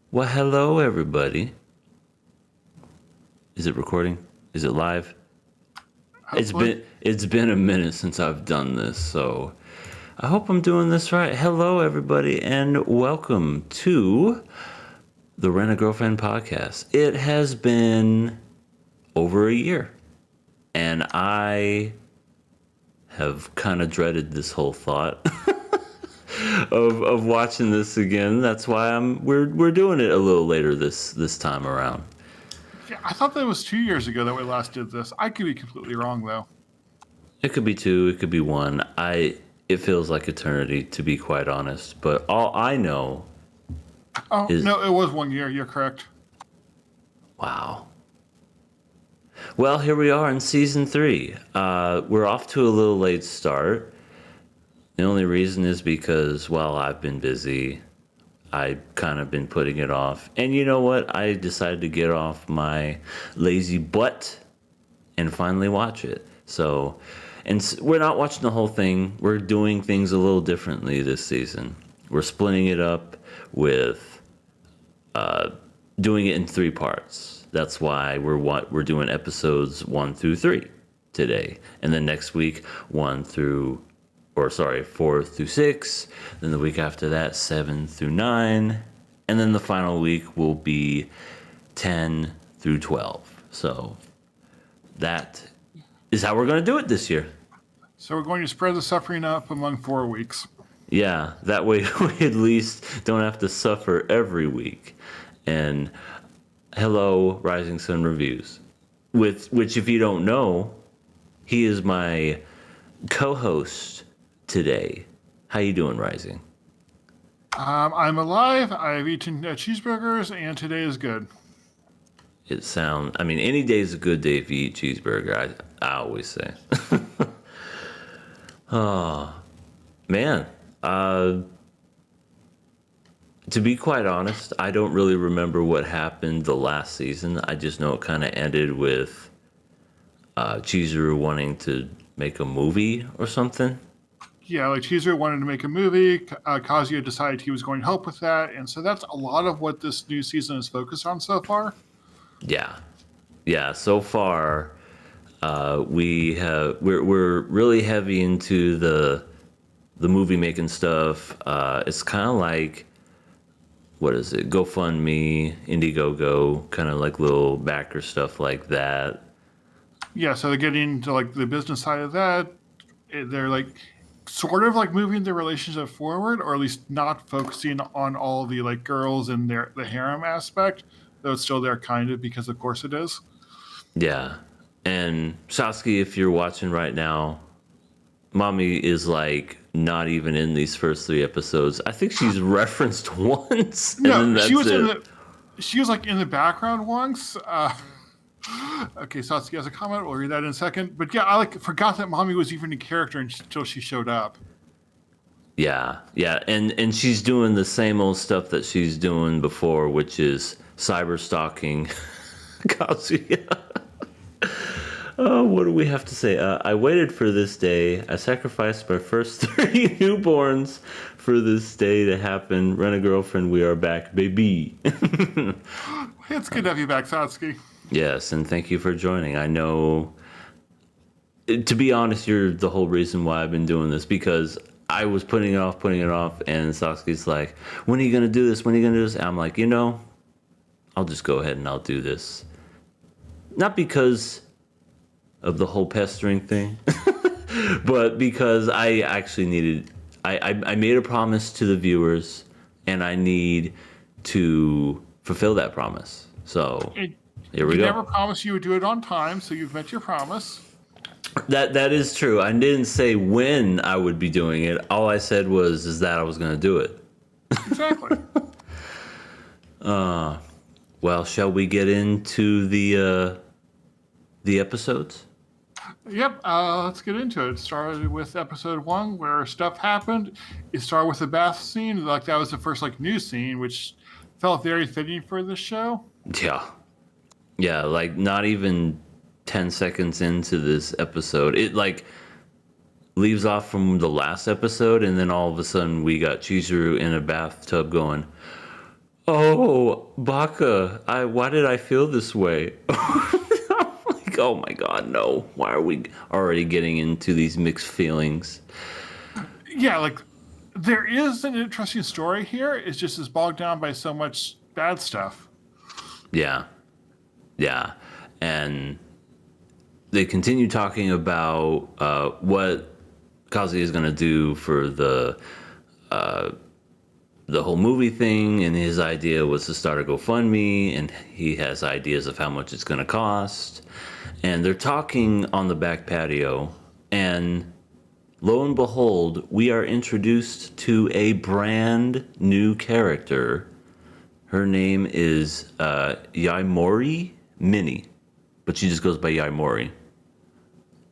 Well, hello everybody. Is it recording? Is it live? It's Hopefully. been it's been a minute since I've done this, so I hope I'm doing this right. Hello everybody and welcome to the Rent a Girlfriend podcast. It has been over a year and I have kind of dreaded this whole thought of watching this again. That's why we're doing it a little later this time around. Yeah, I thought that was 2 years ago that we last did this. I could be completely wrong, though. It could be two, it could be one. It feels like eternity to be quite honest, but all I know Oh, is no, it was 1 year. You're correct. wow. Well, here we are in season 3. We're off to a little late start. The only reason is because, well, I've been busy. I've kind of been putting it off. And you know what? I decided to get off my lazy butt and finally watch it. So, we're not watching the whole thing. We're doing things a little differently this season. We're splitting it up with doing it in 3 parts. That's why we're doing episodes 1 through 3 today, and then next week 4 through 6. Then the week after that 7 through 9, and then the final week will be 10 through 12. So that is how we're going to do it this year. So we're going to spread the suffering up among 4 weeks. Yeah, that way we at least don't have to suffer every week. And hello, Rising Sun Reviews, with which, if you don't know, he is my co-host today. How you doing, Rising? I'm alive. I've eaten cheeseburgers, and today is good. I mean, any day is a good day if you eat cheeseburger. I always say. Oh man. To be quite honest, I don't really remember what happened the last season. I just know it kind of ended with Chizuru wanting to make a movie or something. Yeah, like Chizuru wanted to make a movie. Kazuya decided he was going to help with that. And so that's a lot of what this new season is focused on so far. Yeah. So far, we're really heavy into the movie making stuff. It's kind of like, what is it? GoFundMe, Indiegogo, kind of like little backer stuff like that. Yeah, so they're getting to like the business side of that. They're like sort of like moving the relationship forward, or at least not focusing on all the like girls and the harem aspect, though it's still there kind of because of course it is. Yeah. And Sasuke, if you're watching right now, Mommy is like not even in these first 3 episodes. I think she's referenced once, and then No, that's it. she was like in the background once. Okay, Satsuki has a comment. We'll read that in a second. But yeah, I like forgot that Mommy was even a character until she showed up. Yeah, and she's doing the same old stuff that she's doing before, which is cyber stalking Kazuya. Oh, what do we have to say? I waited for this day. I sacrificed my first 30 newborns for this day to happen. Rent a Girlfriend, we are back, baby. It's good to have you back, Satsuki. Yes, and thank you for joining. I know, to be honest, you're the whole reason why I've been doing this, because I was putting it off, and Sasuke's like, when are you going to do this? When are you going to do this? And I'm like, I'll just go ahead and I'll do this. Not because of the whole pestering thing, but because I actually needed, I made a promise to the viewers, and I need to fulfill that promise. So here we You go. never promised you would do it on time, so you've met your promise. That is true. I didn't say when I would be doing it. All I said is that I was going to do it. Exactly. Well, shall we get into the episodes? Yep, let's get into it. It started with episode 1 where stuff happened. It started with the bath scene. Like that was the first like news scene, which felt very fitting for this show. Yeah, like not even 10 seconds into this episode, it like leaves off from the last episode, and then all of a sudden we got Chizuru in a bathtub going, oh, Baka, why did I feel this way? Like, oh my God, no. Why are we already getting into these mixed feelings? Yeah, like there is an interesting story here. It's just it's bogged down by so much bad stuff. Yeah, yeah. And they continue talking about what Kazuya is going to do for the whole movie thing, and his idea was to start a GoFundMe, and he has ideas of how much it's going to cost. And they're talking on the back patio, and lo and behold, we are introduced to a brand new character. Her name is Yaimori Mini, but she just goes by Yaimori.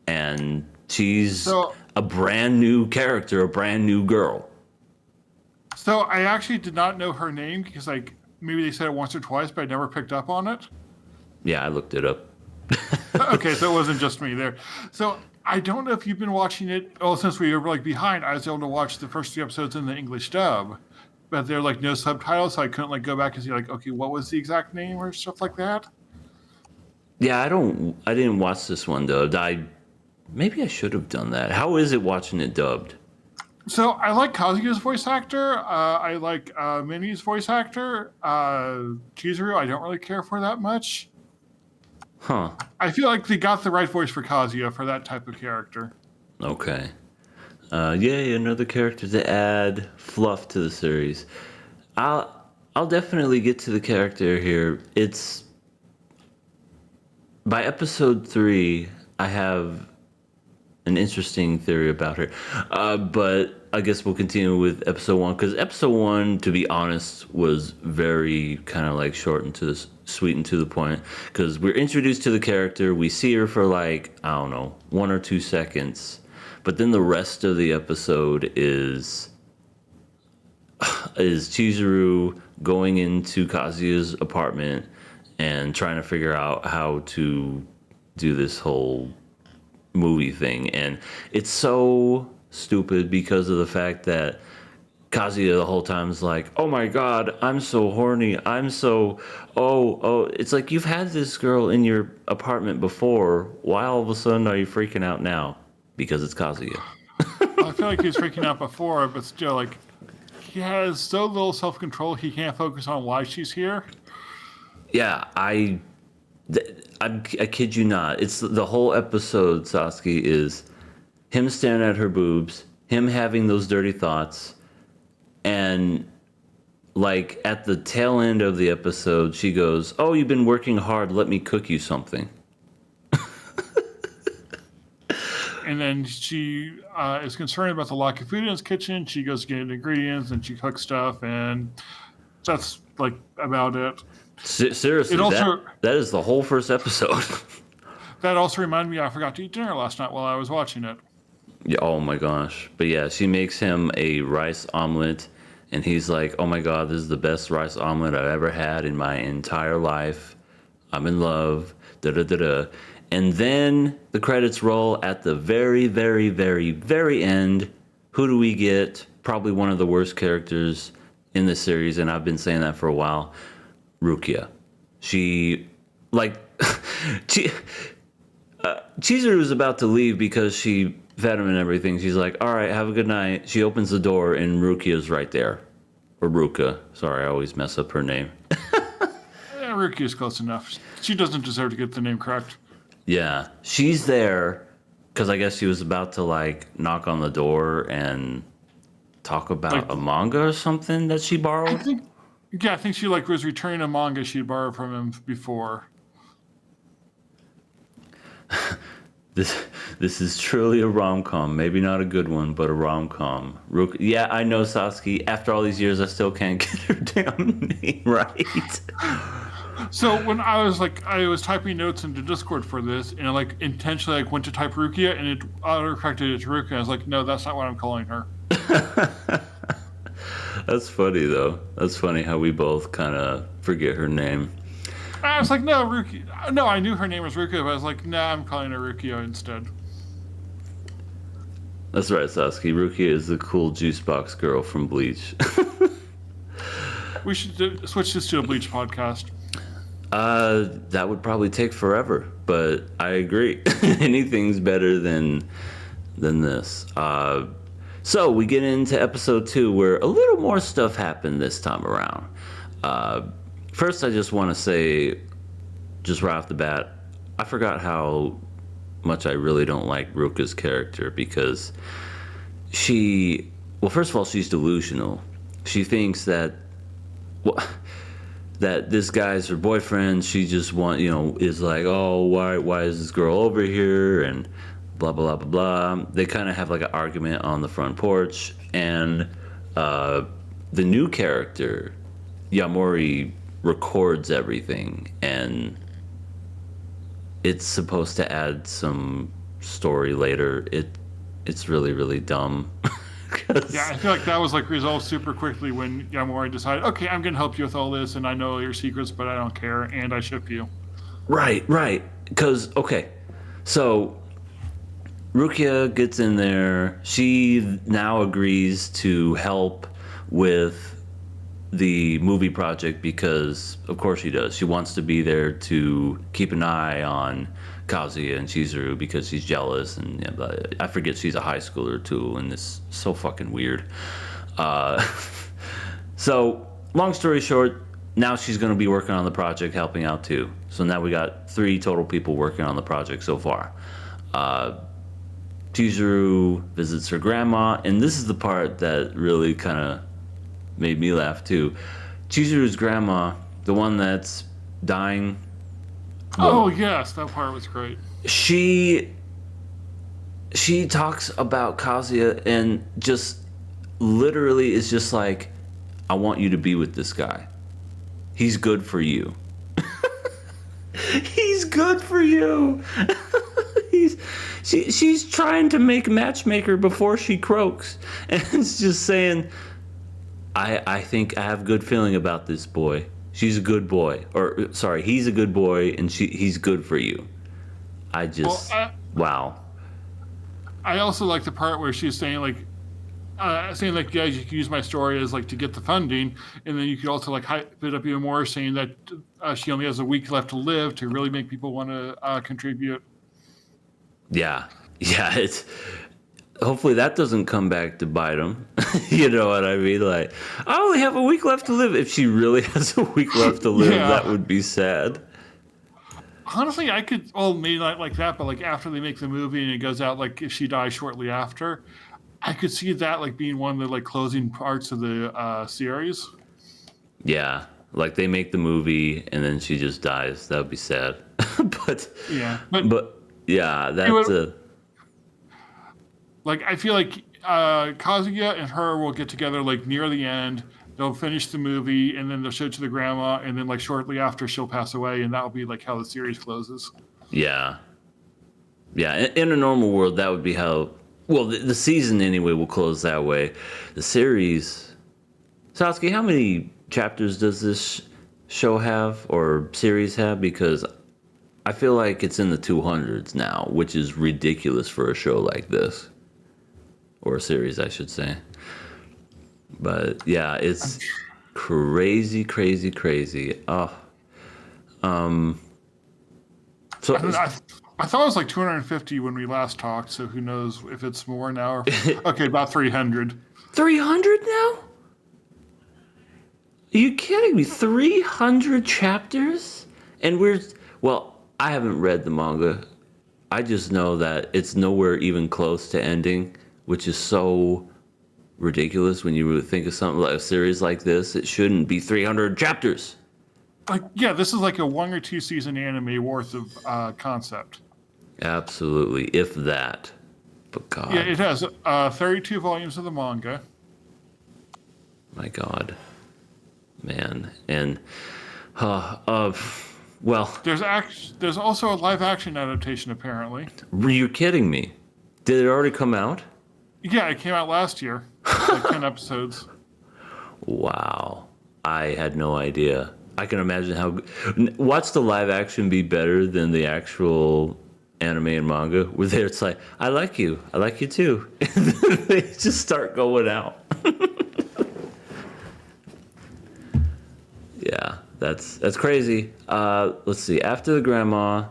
And she's So a brand new character, a brand new girl. So I actually did not know her name because like maybe they said it once or twice, but I never picked up on it. Yeah, I looked it up. Okay, so it wasn't just me there. So I don't know if you've been watching it. Well, since we were like behind, I was able to watch the first 3 episodes in the English dub, but there are like no subtitles, so I couldn't like go back and see like, okay, what was the exact name or stuff like that. Yeah, I didn't watch this one dubbed. Maybe I should have done that. How is it watching it dubbed? So I like Kazuya's voice actor. I like Minnie's voice actor. Chizuru, I don't really care for that much. Huh. I feel like they got the right voice for Kazuya for that type of character. Okay. Yay, another character to add fluff to the series. I'll definitely get to the character here. It's by episode 3, I have an interesting theory about her. But I guess we'll continue with episode 1, because episode 1, to be honest, was very kind of like short and to the sweet and to the point. Because we're introduced to the character, we see her for like, I don't know, 1 or 2 seconds. But then the rest of the episode is Chizuru going into Kazuya's apartment and trying to figure out how to do this whole movie thing. And it's so stupid because of the fact that Kazuya the whole time is like, oh my God, I'm so horny. I'm so, oh. It's like, you've had this girl in your apartment before. Why all of a sudden are you freaking out now? Because it's Kazuya. I feel like he was freaking out before, but still, like, he has so little self-control, he can't focus on why she's here. Yeah, I kid you not. It's the whole episode, Sasuke, is him staring at her boobs, him having those dirty thoughts, and like at the tail end of the episode, she goes, "Oh, you've been working hard. Let me cook you something." And then she is concerned about the lack of food in his kitchen. She goes to get ingredients and she cooks stuff, and that's like about it. Seriously, It also that is the whole first episode. that also reminded me I forgot to eat dinner last night while I was watching it. Yeah, oh my gosh. But yeah, she makes him a rice omelet, and he's like, oh my God, this is the best rice omelet I've ever had in my entire life. I'm in love. Da da da da. And then the credits roll at the very, very, very, very end. Who do we get? Probably one of the worst characters in the series, and I've been saying that for a while. Rukia. She, like, Chizuru was about to leave because she fed him and everything. She's like, all right, have a good night. She opens the door, and Rukia's right there. Or Ruka. Sorry, I always mess up her name. Yeah, Ruki is close enough. She doesn't deserve to get the name correct. Yeah, she's there because I guess she was about to like knock on the door and talk about Like, a manga or something that she I borrowed. think, yeah, I think she like was returning a manga she had borrowed from him before. This is truly a rom-com. Maybe not a good one, but a rom-com. Yeah, I know, Sasuke. After all these years, I still can't get her damn name right. So when I was typing notes into Discord for this, and I like intentionally like went to type Rukia, and it auto-corrected it to Rukia. I was like, no, that's not what I'm calling her. That's funny, though. That's funny how we both kind of forget her name. I was like, no, Rukia. No, I knew her name was Rukia, but I was like, nah, I'm calling her Rukia instead. That's right, Sasuke. Rukia is the cool juice box girl from Bleach. We should switch this to a Bleach podcast. That would probably take forever, but I agree. Anything's better than this. So we get into episode 2, where a little more stuff happened this time around. First, I just want to say, just right off the bat, I forgot how much I really don't like Ruka's character, because well, first of all, she's delusional. She thinks that, well, that this guy's her boyfriend. She just is like, oh, why is this girl over here, and blah blah blah blah blah. They kind of have like an argument on the front porch, and the new character Yamori records everything, and it's supposed to add some story later. It's really, really dumb. Yeah, I feel like that was like resolved super quickly when Yamori decided, okay, I'm gonna help you with all this, and I know your secrets, but I don't care, and I ship you. Right. Because, okay, so Rukia gets in there. She now agrees to help with the movie project because, of course, she does. She wants to be there to keep an eye on Kazuya and Chizuru because she's jealous, and I forget she's a high schooler too, and it's so fucking weird. So, long story short, now she's going to be working on the project, helping out too. So now we got 3 total people working on the project so far. Chizuru visits her grandma, and this is the part that really kind of made me laugh too. Chizuru's grandma, the one that's dying. Oh yes, that part was great. She talks about Kazuya and just literally is just like, I want you to be with this guy. He's good for you. He's good for you. She's trying to make matchmaker before she croaks, and it's just saying, I think I have a good feeling about this boy. She's a good boy, or sorry, he's a good boy, and he's good for you. Wow. I also like the part where she's saying like, yeah, you can use my story as like to get the funding, and then you could also like hype it up even more, saying that she only has a week left to live to really make people want to contribute. Yeah. It's hopefully that doesn't come back to bite him. You know what I mean? Like, I only have a week left to live. If she really has a week left to live, Yeah. That would be sad. Honestly, I could, maybe not like that, but like after they make the movie and it goes out, like if she dies shortly after, I could see that like being one of the like closing parts of the series. Yeah, like they make the movie and then she just dies. That would be sad. but yeah, that's like I feel like Kazuya and her will get together like near the end. They'll finish the movie and then they'll show it to the grandma, and then like shortly after she'll pass away, and that'll be like how the series closes. Yeah. In a normal world, that would be how. Well, the season anyway will close that way. The series, Satsuki, how many chapters does this show have or series have? Because I feel like it's in the 200s now, which is ridiculous for a show like this, or a series, I should say. But yeah, it's crazy. Oh, so I thought it was like 250 when we last talked. So who knows if it's more now? Okay, about 300. 300 now? Are you kidding me? 300 chapters? And I haven't read the manga. I just know that it's nowhere even close to ending, which is so ridiculous when you would think of something like a series like this. It shouldn't be 300 chapters. Like, yeah, this is like a 1 or 2 season anime worth of concept. Absolutely, if that. But God. Yeah, it has 32 volumes of the manga. My God. Man. And, well. There's also a live action adaptation, apparently. Were you kidding me? Did it already come out? Yeah, it came out last year. Like 10 episodes. Wow. I had no idea. I can imagine how. Watch the live action be better than the actual anime and manga, where it's like, I like you too. And then they just start going out. Yeah, that's crazy. Let's see. After the grandma,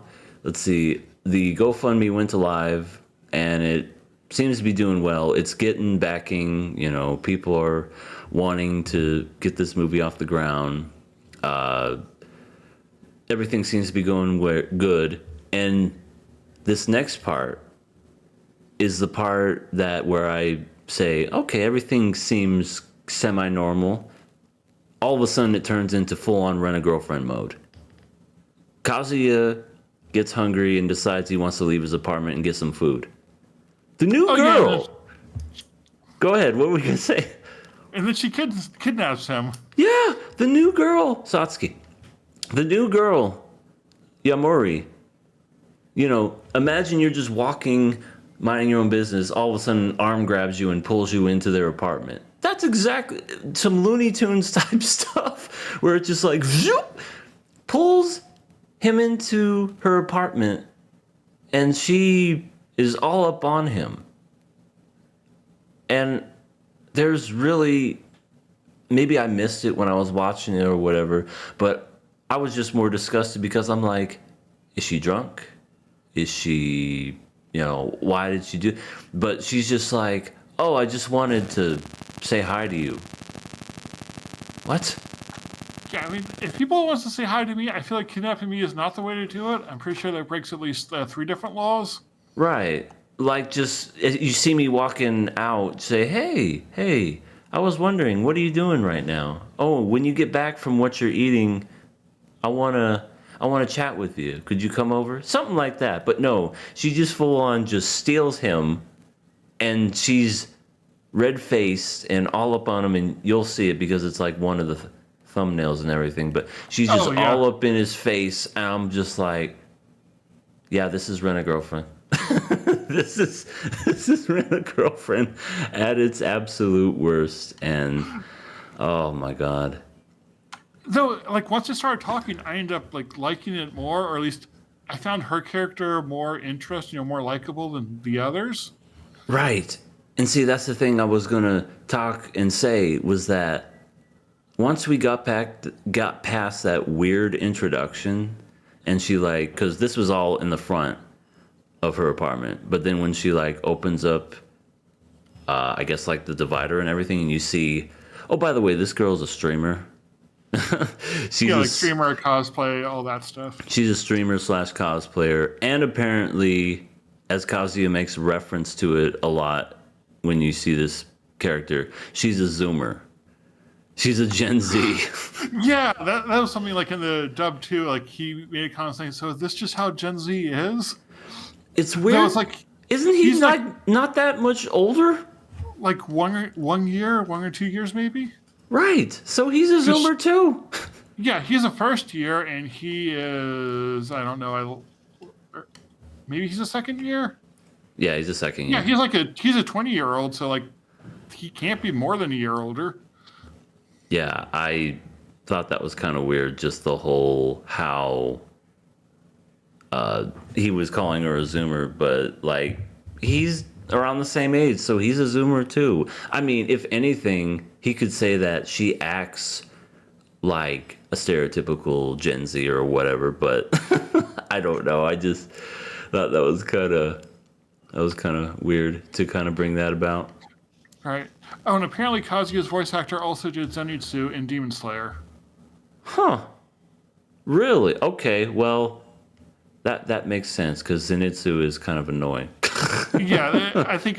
let's see. The GoFundMe went live, and it seems to be doing well. It's getting backing. You know, people are wanting to get this movie off the ground. Everything seems to be going good, and this next part is the part that where I say, okay, everything seems semi-normal. All of a sudden, it turns into full-on rent-a-girlfriend mode. Kazuya gets hungry and decides he wants to leave his apartment and get some food. The new girl. Yeah, Go ahead. What were we gonna say? and then she kidnaps him. Yeah, the new girl, Satsuki. The new girl, Yamori. You know, imagine you're just walking, minding your own business. All of a sudden, an arm grabs you and pulls you into their apartment. That's exactly some Looney Tunes type stuff, where it just like zoop, pulls him into her apartment, and she is all up on him. And there's really, maybe I missed it when I was watching it or whatever, but I was just more disgusted because I'm like, is she drunk? Is she, you know, why did she do? But she's just like, oh, I just wanted to say hi to you. What? Yeah, I mean, if people wants to say hi to me, I feel like kidnapping me is not the way to do it. I'm pretty sure that breaks at least 3 different laws. Right. Like, just, you see me walking out, say, hey, I was wondering, what are you doing right now? Oh, when you get back from what you're eating, I wanna chat with you. Could you come over? Something like that. But no, she just full on just steals him, and she's red-faced and all up on him, and you'll see it because it's like one of the thumbnails and everything, but she's just all up in his face, and I'm just like, yeah, this is Rent-A-Girlfriend. this is Rent-A-Girlfriend at its absolute worst, and oh my god. Though, like, once I started talking, I ended up like liking it more, or at least I found her character more interesting, more likable than the others. Right. And see, that's the thing I was gonna talk and say was that once we got past that weird introduction, and she like, because this was all in the front of her apartment, but then when she like opens up, I guess like the divider and everything, and you see, oh, by the way, this girl's a streamer. She's like streamer, cosplay, all that stuff. She's a streamer / cosplayer, and apparently, as Kazuya makes reference to it a lot when you see this character, she's a Zoomer. She's a Gen Z. Yeah, that was something like in the dub too. Like he made a comment saying, "So is this just how Gen Z is?" It's weird. No, it's like, isn't he not that much older? Like 1 year, 1 or 2 years maybe. Right. So he's a Zoomer too. Yeah, he's a first year, and he is, I don't know, maybe he's a second year. Yeah, he's a second year. Yeah, he's a 20-year-old, so like he can't be more than a year older. Yeah, I thought that was kind of weird, just the whole how he was calling her a Zoomer, but like he's around the same age, so he's a Zoomer too. I mean, if anything, he could say that she acts like a stereotypical Gen Z or whatever, but I don't know. I just thought that was kind of weird to kind of bring that about. Right. Oh, and apparently Kazuya's voice actor also did Zenitsu in Demon Slayer. Huh. Really? Okay, well, that makes sense, because Zenitsu is kind of annoying. Yeah, I think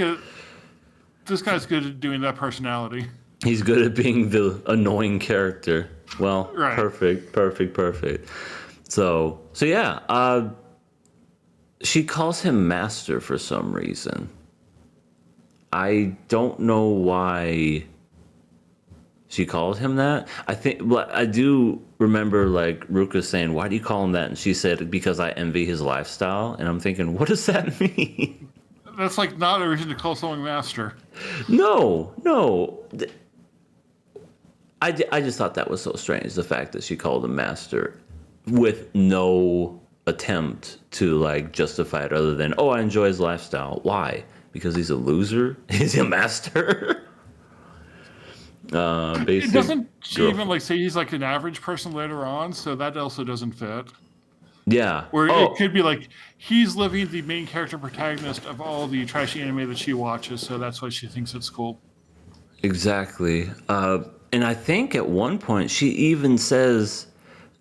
this guy's good at doing that personality. He's good at being the annoying character. Well, right. Perfect. So yeah, she calls him master for some reason. I don't know why she called him that. I do remember like Ruka saying, "Why do you call him that?" And she said, "Because I envy his lifestyle." And I'm thinking, what does that mean? That's like not a reason to call someone master. No. I just thought that was so strange, the fact that she called him master with no attempt to like justify it other than, oh, I enjoy his lifestyle. Why? Because he's a loser? Is he a master? It Basic doesn't she even girlfriend. like say he's like an average person later on, so that also doesn't fit. Yeah. Or it Oh, could be like he's living the main character protagonist of all the trashy anime that she watches, so that's why she thinks it's cool. exactly. And I think at one point she even says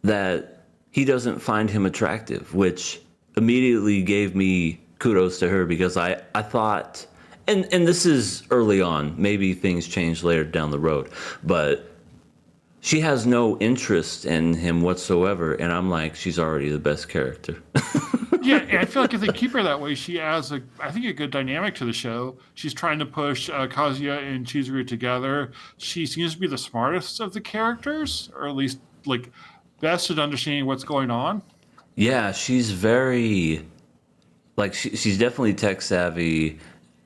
that he doesn't find him attractive, which immediately gave me kudos to her because I thought, and this is early on, maybe things change later down the road, but she has no interest in him whatsoever, and I'm like, she's already the best character. Yeah, and I feel like if they keep her that way, she adds I think a good dynamic to the show. She's trying to push Kazuya and Chizuru together. She seems to be the smartest of the characters, or at least like best at understanding what's going on. Yeah, she's very like she's definitely tech savvy.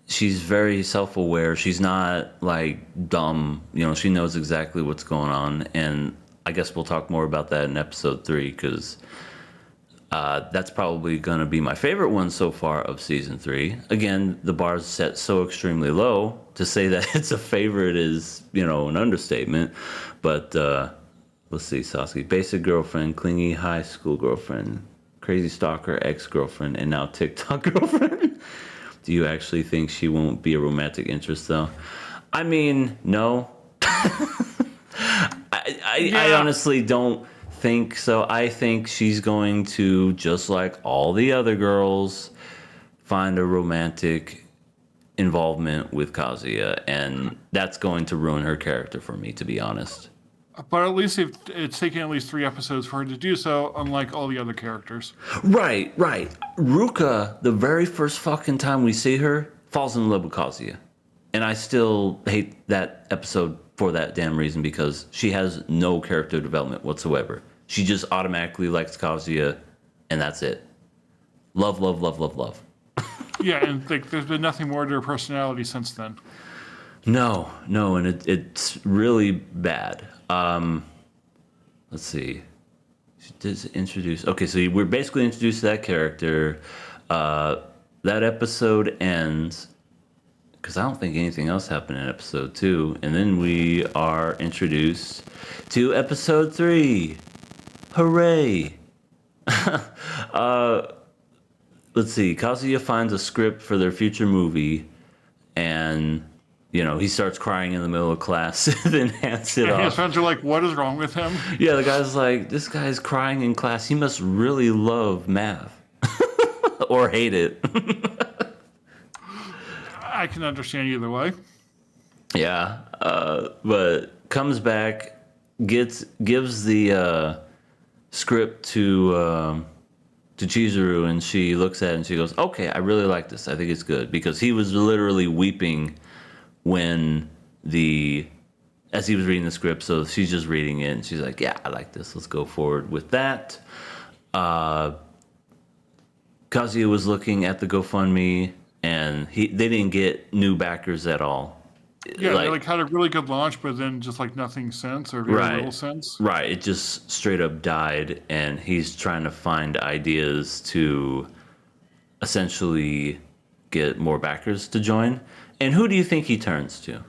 She's very self-aware. She's not like dumb. You know, she knows exactly what's going on. And I guess we'll talk more about that in episode 3 because that's probably going to be my favorite one so far of season 3. Again, the bar's set so extremely low. To say that it's a favorite is, you know, an understatement. But let's see, Sasuke. Basic girlfriend, clingy high school girlfriend, crazy stalker, ex-girlfriend, and now TikTok girlfriend. Do you actually think she won't be a romantic interest, though? I mean, no. I Yeah, honestly don't think so. I think she's going to, just like all the other girls, find a romantic involvement with Kazuya, and that's going to ruin her character for me, to be honest. but at least it's taken at least 3 episodes for her to do so, unlike all the other characters. Right, right. Ruka, the very first fucking time we see her, falls in love with Kazuya. And I still hate that episode for that damn reason because she has no character development whatsoever. She just automatically likes Kazuya, and that's it. Love, love, love, love, love. Yeah, and like there's been nothing more to her personality since then. No, no, and it's really bad. Let's see. She does introduce. Okay, so we're basically introduced to that character. That episode ends because I don't think anything else happened in episode 2, and then we are introduced to episode 3. Hooray! Let's see. Kazuya finds a script for their future movie, and you know he starts crying in the middle of class, then hands it And his off. friends are like, "What is wrong with him?" Yeah, the guy's like, this guy's crying in class. He must really love math or hate it. I can understand either way. Yeah, but comes back, gives the script to Chizuru, and she looks at it and she goes, "Okay, I really like this. I think it's good," because he was literally weeping when as he was reading the script. So she's just reading it, and she's like, "Yeah, I like this. Let's go forward with that." Uh, Kazuya was looking at the GoFundMe, and they didn't get new backers at all. Yeah, they Like, like had a really good launch, but then just like nothing since, or very little right, since. right. It just straight up died, and he's trying to find ideas to essentially get more backers to join. And who do you think he turns to?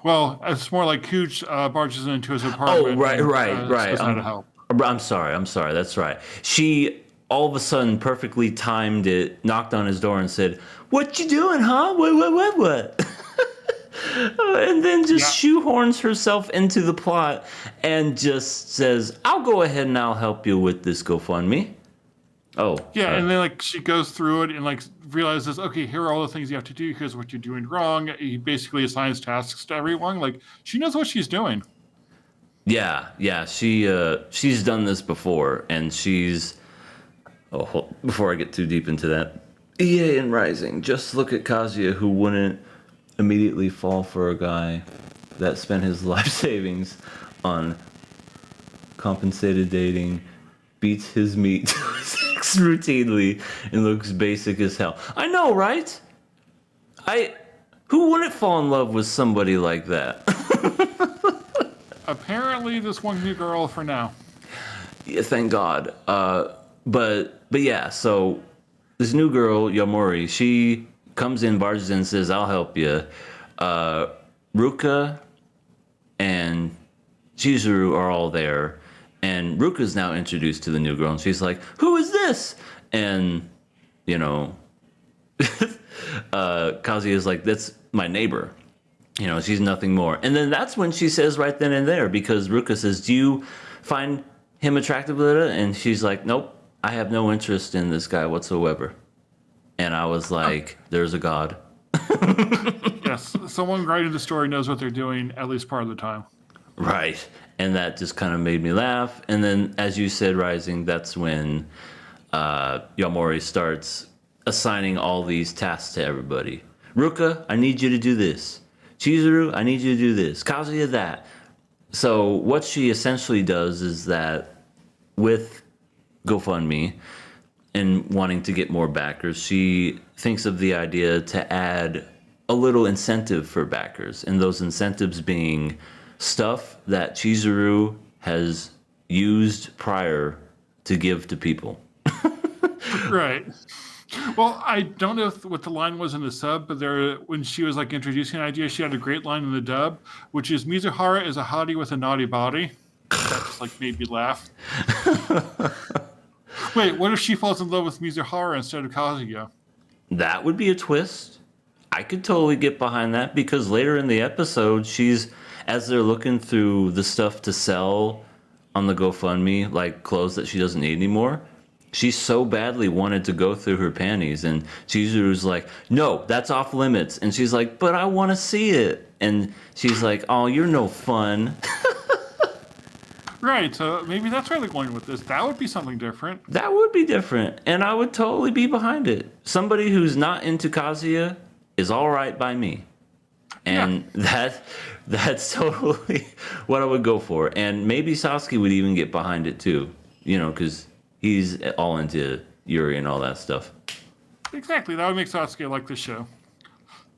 Well, it's more like Cooch barges into his Oh, apartment right, and right, right. says how to help. I'm sorry. I'm sorry. That's right. She all of a sudden perfectly timed it, knocked on his door, and said, "What you doing, huh? What?" And then just Yeah, shoehorns herself into the plot and just says, "I'll go ahead and I'll help you with this GoFundMe." Oh, yeah, and then like she goes through it and like realizes, okay, here are all the things you have to do. Here's what you're doing wrong. He basically assigns tasks to everyone. Like she knows what she's doing. yeah, yeah. She's done this before, and she's. Oh, before I get too deep into that, EA and Rising. Just look at Kazuya, who wouldn't immediately fall for a guy that spent his life savings on compensated dating, beats his meat sex routinely, and looks basic as hell. I know, right? Who wouldn't fall in love with somebody like that? Apparently, this one new girl for now. Yeah, thank God. But yeah, so this new girl, Yamori, she comes in, barges in, says, "I'll help you." Ruka and Chizuru are all there, and Ruka's now introduced to the new girl, and she's like, "Who is this?" And you know, Kazuya's like, "That's my neighbor." You know, she's nothing more. And then that's when she says right then and there, because Ruka says, "Do you find him attractive, Lita?" And she's like, "Nope, I have no interest in this guy whatsoever." And I was like, "There's a god." Yes, someone writing the story knows what they're doing at least part of the time. Right. And that just kind of made me laugh. And then, as you said, Rising, that's when Yamori starts assigning all these tasks to everybody. Ruka, I need you to do this. Chizuru, I need you to do this. Kazuya, that. So what she essentially does is that with GoFundMe and wanting to get more backers, she thinks of the idea to add a little incentive for backers, and those incentives being stuff that Chizuru has used prior to give to people. Right. Well, I don't know what the line was in the sub, but there, when she was like introducing an idea, she had a great line in the dub, which is Mizuhara is a hottie with a naughty body. That just like made me laugh. Wait, what if she falls in love with Mizuhara instead of Kazuya? That would be a twist. I could totally get behind that, because later in the episode, as they're looking through the stuff to sell on the GoFundMe, like clothes that she doesn't need anymore, she so badly wanted to go through her panties, and Chizuru's like, "No, that's off limits." And she's like, "But I want to see it." And she's like, "Oh, you're no fun." Right, so maybe that's where they're going with this. That would be something different. That would be different, and I would totally be behind it. Somebody who's not into Kazuya is all right by me. And that's totally what I would go for. And maybe Sasuke would even get behind it too, you know, because he's all into Yuri and all that stuff. Exactly, that would make Sasuke like the show.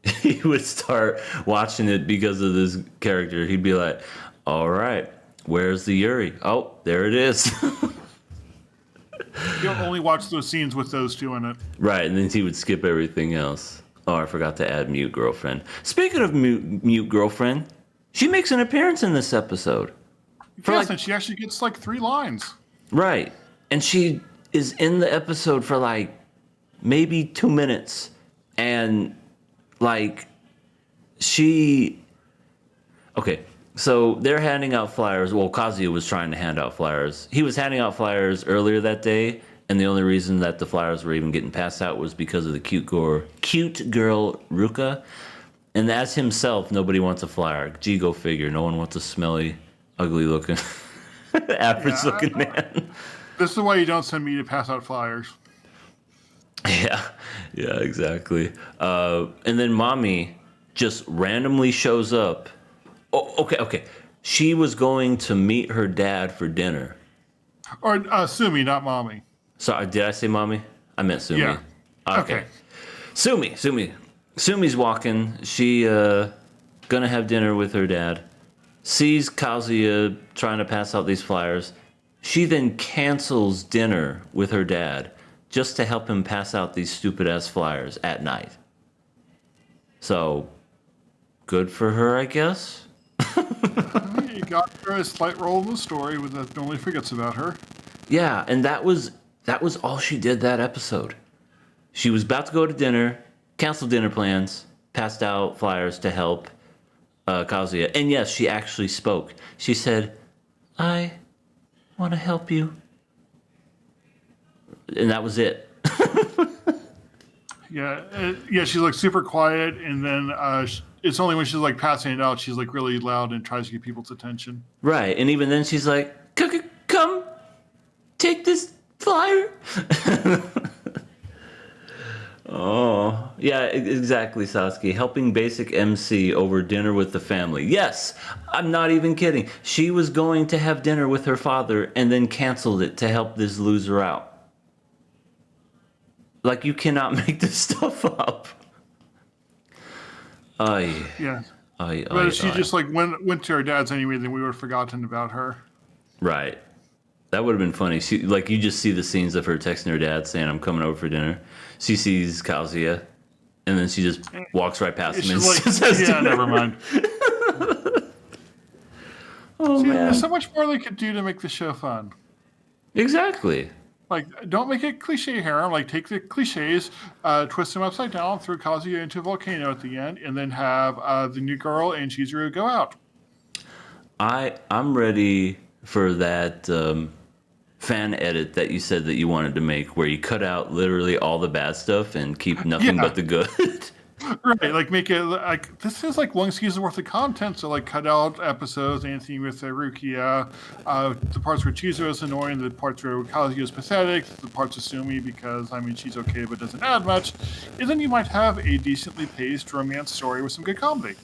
He would start watching it because of this character. He'd be like, "All right, where's the Yuri? Oh, there it is." You'll only watch those scenes with those two in it. Right, and then he would skip everything else. Oh, I forgot to add Mute Girlfriend. Speaking of Mute Girlfriend, she makes an appearance in this episode. Yes, and she actually gets like 3 lines. Right. And she is in the episode for like maybe 2 minutes. And like okay, so they're handing out flyers. Well, Kazuya was trying to hand out flyers. He was handing out flyers earlier that day, and the only reason that the flyers were even getting passed out was because of the cute girl Ruka. And as himself, nobody wants a flyer. Gee, go figure. No one wants a smelly, ugly-looking, average-looking man. This is why you don't send me to pass out flyers. Yeah, exactly. And then Mommy just randomly shows up. Oh, okay. She was going to meet her dad for dinner. Or Sumi, not Mommy. Sorry, did I say Mommy? I meant Sumi. Yeah. Okay. Sumi. Sumi's walking. She gonna have dinner with her dad. Sees Kazuya trying to pass out these flyers. She then cancels dinner with her dad just to help him pass out these stupid-ass flyers at night. So, good for her, I guess? You got her a slight role in the story with that nobody forgets about her. Yeah, and that was all she did that episode. She was about to go to dinner, canceled dinner plans, passed out flyers to help Kazuya. And yes, she actually spoke. She said, "I want to help you." And that was it. Yeah, she's like super quiet, and then it's only when she's like passing it out, she's like really loud and tries to get people's attention. Right, and even then she's like, "Come, take this flyer." Oh, yeah, exactly, Sasuke. Helping basic MC over dinner with the family. Yes, I'm not even kidding. She was going to have dinner with her father and then canceled it to help this loser out. Like, you cannot make this stuff up. Yeah. But if she just like went to her dad's anyway, then we would have forgotten about her. Right. That would have been funny. She, like, you just see the scenes of her texting her dad saying, "I'm coming over for dinner." She sees Kazuya, and then she just walks right past It's him and just like, says yeah, dinner. never mind. Oh See, there's man, so much more they could do to make the show fun. exactly. Like, don't make it cliche harem. Like, take the cliches, twist them upside down, throw Kazuya into a volcano at the end, and then have the new girl and Chizuru go out. I'm ready for that fan edit that you said that you wanted to make, where you cut out literally all the bad stuff and keep nothing Yeah. but the good. Right, like make it like this is like one season worth of content. So like cut out episodes, anything with Rukia, the parts where Chizuru is annoying, the parts where Kazuya is pathetic, the parts of Sumi because I mean she's okay but doesn't add much, and then you might have a decently paced romance story with some good comedy.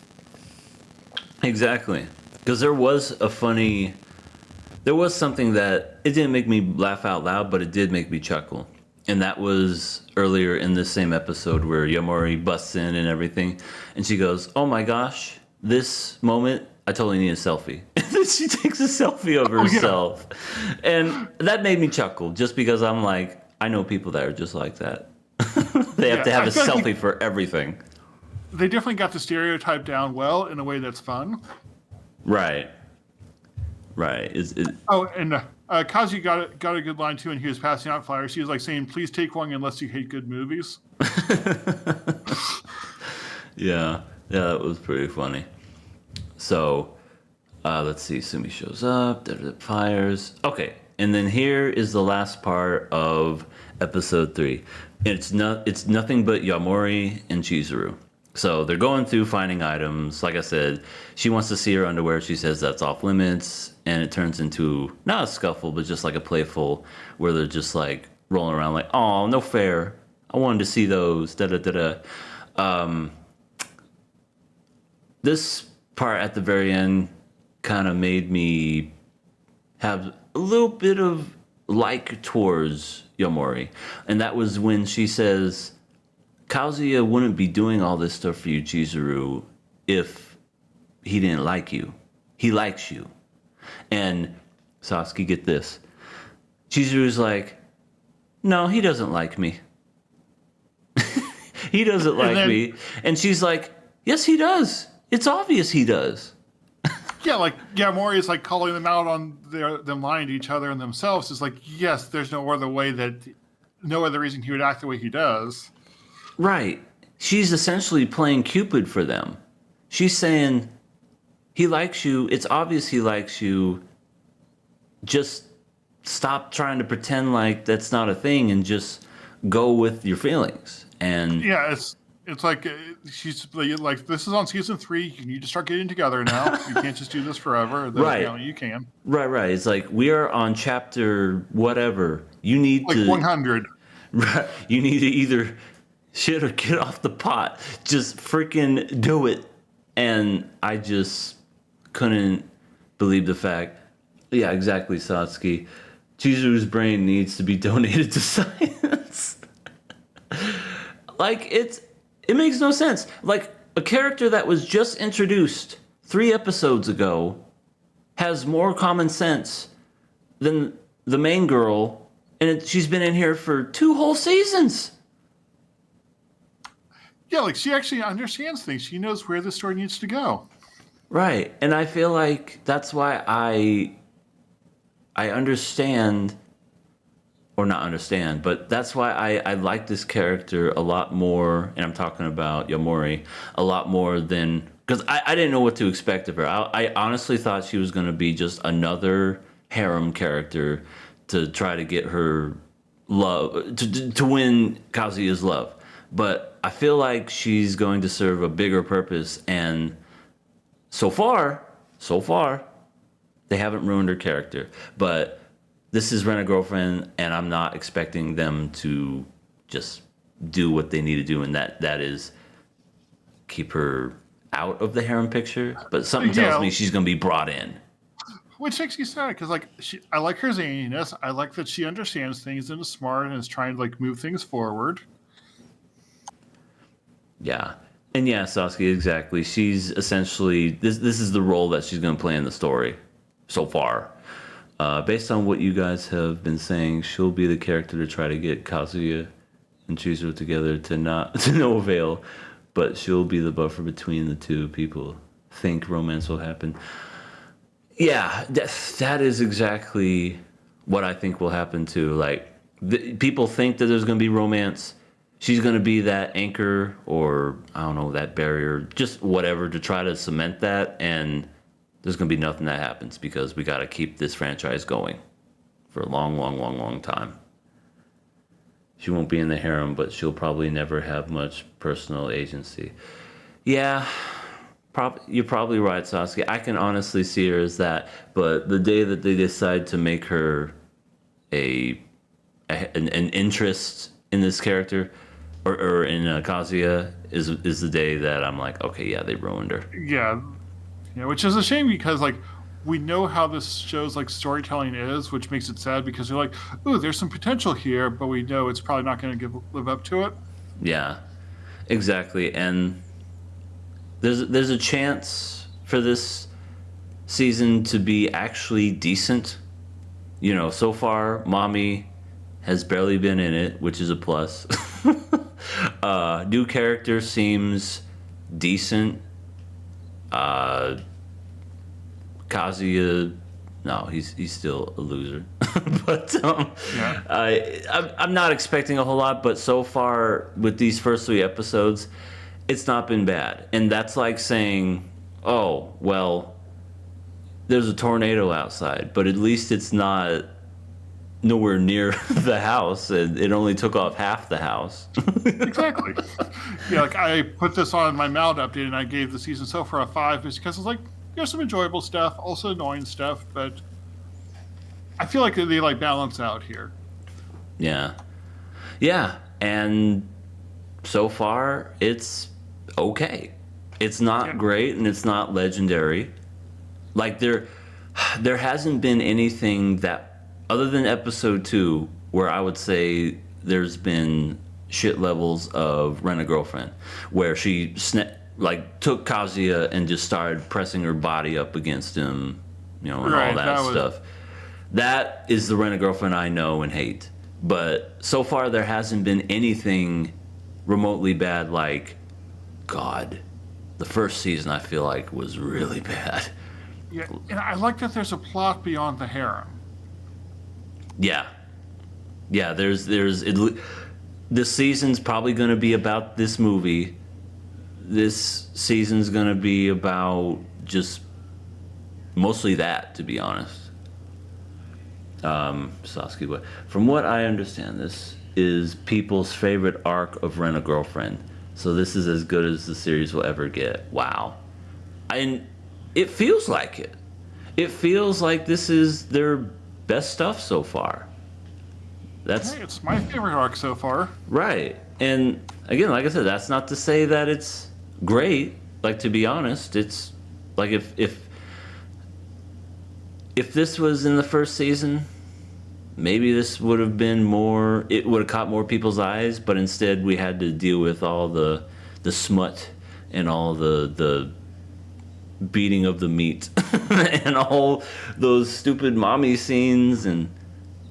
Exactly, because there was something that it didn't make me laugh out loud, but it did make me chuckle. And that was earlier in this same episode where Yamori busts in and everything. And she goes, "Oh my gosh, this moment, I totally need a selfie." And then she takes a selfie of herself. And that made me chuckle just because I'm like, I know people that are just like that. They have to have I a feel like selfie for everything. they definitely got the stereotype down well in a way that's fun. Right. Right. Oh, and Kazuya got a good line too, and he was passing out flyers. He was like saying, "Please take one unless you hate good movies." Yeah. Yeah, that was pretty funny. So, let's see. Sumi shows up. Fires. Okay, and then here is the last part of episode 3. It's nothing but Yamori and Chizuru. So they're going through finding items. Like I said, she wants to see her underwear. She says that's off limits, and it turns into not a scuffle, but just like a playful, where they're just like rolling around, like, "Oh, no fair. I wanted to see those." Da da da da. This part at the very end kind of made me have a little bit of like towards Yamori. And that was when she says, "Kazuya wouldn't be doing all this stuff for you, Chizuru, if he didn't like you. He likes you." And Sasuke, get this. Chizuru's like, "No, he doesn't like me. He doesn't like me." And she's like, "Yes, he does. It's obvious he does." Yeah, like Mori is like calling them out on them lying to each other and themselves. It's like, yes, there's no other reason he would act the way he does. Right. She's essentially playing Cupid for them. She's saying, "He likes you. It's obvious he likes you. Just stop trying to pretend like that's not a thing and just go with your feelings." And Yeah, it's like she's like, this is on season 3. You need to start getting together now. You can't just do this forever. Right. You know, you can. right. It's like, we are on chapter whatever. You need Like to 100. Right. You need to either shit or get off the pot. Just freaking do it. And I just couldn't believe the fact. Yeah, exactly, Satsuki. Chizuru's brain needs to be donated to science. Like, it makes no sense. Like, a character that was just introduced 3 episodes ago has more common sense than the main girl, and she's been in here for 2 whole seasons. Yeah, like she actually understands things. She knows where the story needs to go. Right. And I feel like that's why I understand, or not understand, but that's why I like this character a lot more, and I'm talking about Yamori, a lot more than, because I didn't know what to expect of her. I honestly thought she was going to be just another harem character to try to get her love, to win Kazuya's love. But I feel like she's going to serve a bigger purpose, and so far, they haven't ruined her character. But this is Rent-A-Girlfriend, and I'm not expecting them to just do what they need to do, and that is keep her out of the harem picture. But something tells me she's going to be brought in. Which makes me sad because, like, I like her zaniness. I like that she understands things and is smart and is trying to like move things forward. Yeah. And yeah, Sasuke, exactly. She's essentially this is the role that she's going to play in the story so far. Based on what you guys have been saying, she'll be the character to try to get Kazuya and choose her together to not to no avail, but she'll be the buffer between the two. People think romance will happen. Yeah, that is exactly what I think will happen too. Like, people think that there's going to be romance. She's going to be that anchor, or I don't know, that barrier, just whatever, to try to cement that. And there's going to be nothing that happens because we got to keep this franchise going for a long, long, long, long time. She won't be in the harem, but she'll probably never have much personal agency. Yeah, you're probably right, Saskia. I can honestly see her as that, but the day that they decide to make her an interest in this character, or in Kazuya, is the day that I'm like, okay, yeah, they ruined her. Yeah, yeah, which is a shame because like we know how this show's like storytelling is, which makes it sad because you're like, ooh, there's some potential here, but we know it's probably not going to live up to it. Yeah, exactly. And there's a chance for this season to be actually decent. You know, so far, Mommy has barely been in it, which is a plus. New character seems decent. Kazuya, no, he's still a loser. But Yeah. I'm not expecting a whole lot. But so far, with these first 3 episodes, it's not been bad. And that's like saying, oh, well, there's a tornado outside, but at least it's not nowhere near the house, and it only took off half the house. Exactly. Yeah, like I put this on my Mount update and I gave the season so far a 5 just because it's like there's some enjoyable stuff, also annoying stuff, but I feel like they like balance out here. Yeah. Yeah, and so far it's okay. It's not great and it's not legendary. Like there hasn't been anything that, other than episode 2, where I would say there's been shit levels of Rent-A-Girlfriend, where she took Kazuya and just started pressing her body up against him, and all that stuff. That is the Rent-A-Girlfriend I know and hate. But so far there hasn't been anything remotely bad. Like, God, the first season I feel like was really bad. Yeah, and I like that there's a plot beyond the harem. Yeah, there's this season's probably going to be about this movie. This season's going to be about just mostly that, to be honest. Saskia, from what I understand, this is people's favorite arc of Rent-A-Girlfriend. So this is as good as the series will ever get. Wow. And it feels like it. It feels like this is their best stuff so far. Hey, it's my favorite arc so far. Right. And again, like I said, that's not to say that it's great. Like, to be honest, it's like if this was in the first season, maybe this would have been more, it would have caught more people's eyes, but instead we had to deal with all the smut and all the beating of the meat and all those stupid mommy scenes, and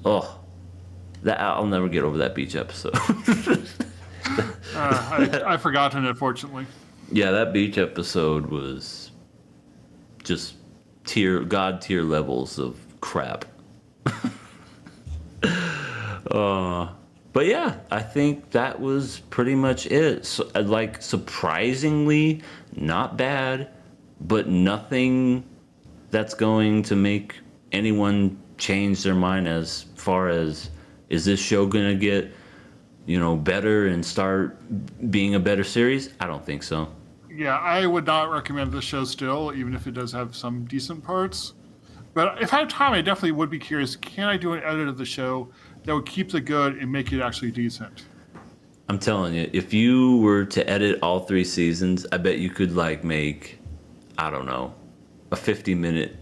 that I'll never get over that beach episode. I've forgotten it, fortunately. Yeah, that beach episode was just god tier levels of crap. But yeah, I think that was pretty much it. So, like, surprisingly not bad, but nothing that's going to make anyone change their mind as far as, is this show gonna get better and start being a better series? I don't think so. Yeah, I would not recommend this show still, even if it does have some decent parts. But if I have time, I definitely would be curious, can I do an edit of the show that would keep the good and make it actually decent? I'm telling you, if you were to edit all 3 seasons, I bet you could make, I don't know, a 50-minute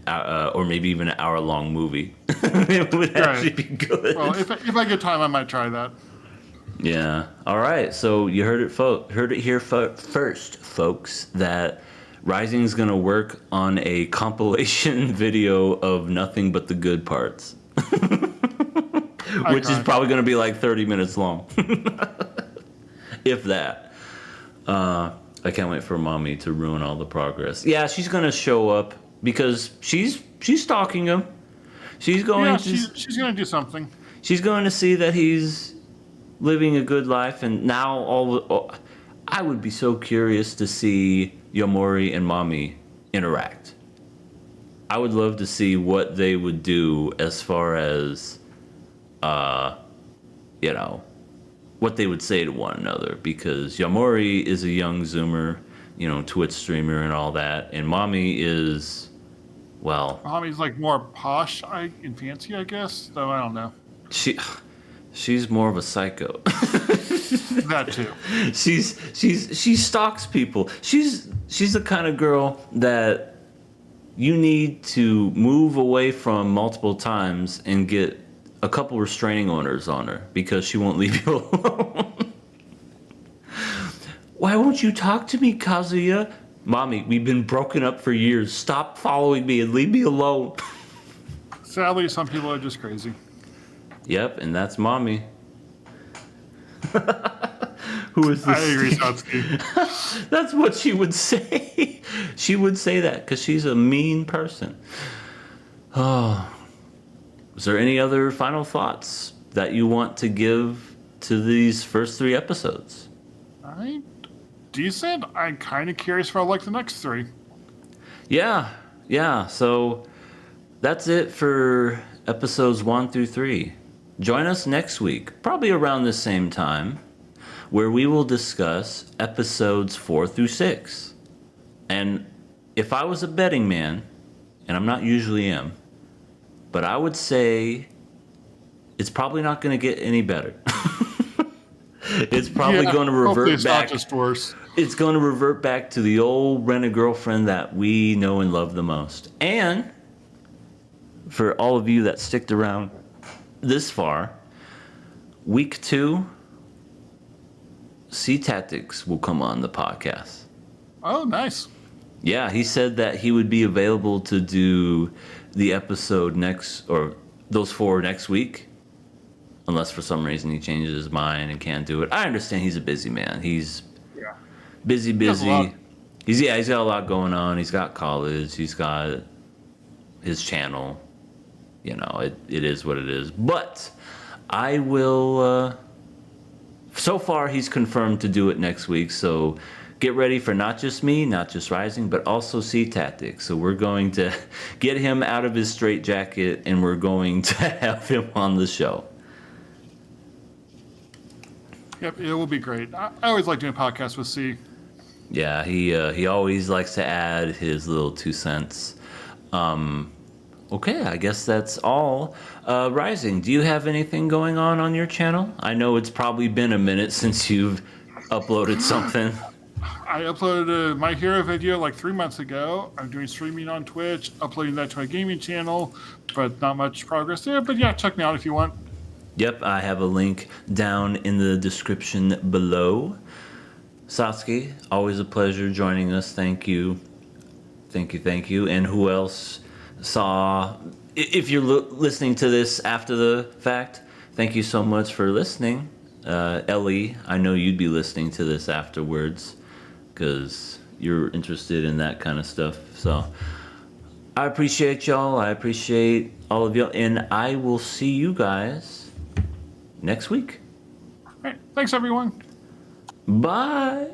or maybe even an hour-long movie. It would actually be good. Well, if I get time, I might try that. Yeah. All right. So you heard it here first, folks, that Rising is going to work on a compilation video of nothing but the good parts, which is probably going to be like 30 minutes long. if that. I can't wait for mommy to ruin all the progress. Yeah, she's gonna show up because she's stalking him. She's going Yeah, to she's gonna do something. she's going to see that he's living a good life, and now I would be so curious to see Yomori and mommy interact. I would love to see what they would do as far as, you know, what they would say to one another. Because Yomori is a young Zoomer, you know, Twitch streamer and all that, and mommy is, well, Mommy's like more posh and fancy, I guess. Though I don't know. she's more of a psycho. That too. She stalks people. She's the kind of girl that you need to move away from multiple times and get a couple restraining orders on her because she won't leave you alone. Why won't you talk to me, Kazuya? Mommy, we've been broken up for years. Stop following me and leave me alone. Sadly, some people are just crazy. Yep, and that's mommy. Who is this? I agree, Satsuki. That's what she would say. She would say that because she's a mean person. Oh. Is there any other final thoughts that you want to give to these first 3 episodes? Decent. I'm kind of curious for like the next 3. Yeah. So that's it for episodes 1 through 3. Join us next week, probably around the same time, where we will discuss episodes 4 through 6. And if I was a betting man, and I'm not usually am, but I would say it's probably not going to get any better. It's probably going to hopefully revert it's back. not just worse. It's going to revert back to the old Rent-A-Girlfriend that we know and love the most. And for all of you that sticked around this far, week 2, C Tactics will come on the podcast. Oh, nice. Yeah, he said that he would be available to do the episode next, or those 4 next week, unless for some reason he changes his mind and can't do it. I understand he's a busy man. He's busy. has a lot. He's got a lot going on. He's got college. He's got his channel. You know, it is what it is. But I will. So far, he's confirmed to do it next week. So get ready for not just me, not just Rising, but also C Tactics. So we're going to get him out of his straitjacket, and we're going to have him on the show. Yep, it will be great. I always like doing podcasts with C. Yeah, he always likes to add his little 2 cents. Okay, I guess that's all. Rising, do you have anything going on your channel? I know it's probably been a minute since you've uploaded something. I uploaded a My Hero video like 3 months ago. I'm doing streaming on Twitch, uploading that to my gaming channel, but not much progress there. But yeah, check me out if you want. Yep, I have a link down in the description below. Satsuki, always a pleasure joining us. Thank you. And who else saw... If you're listening to this after the fact, thank you so much for listening. Ellie, I know you'd be listening to this afterwards because you're interested in that kind of stuff. So I appreciate y'all. I appreciate all of y'all. And I will see you guys next week. All right, thanks everyone. Bye.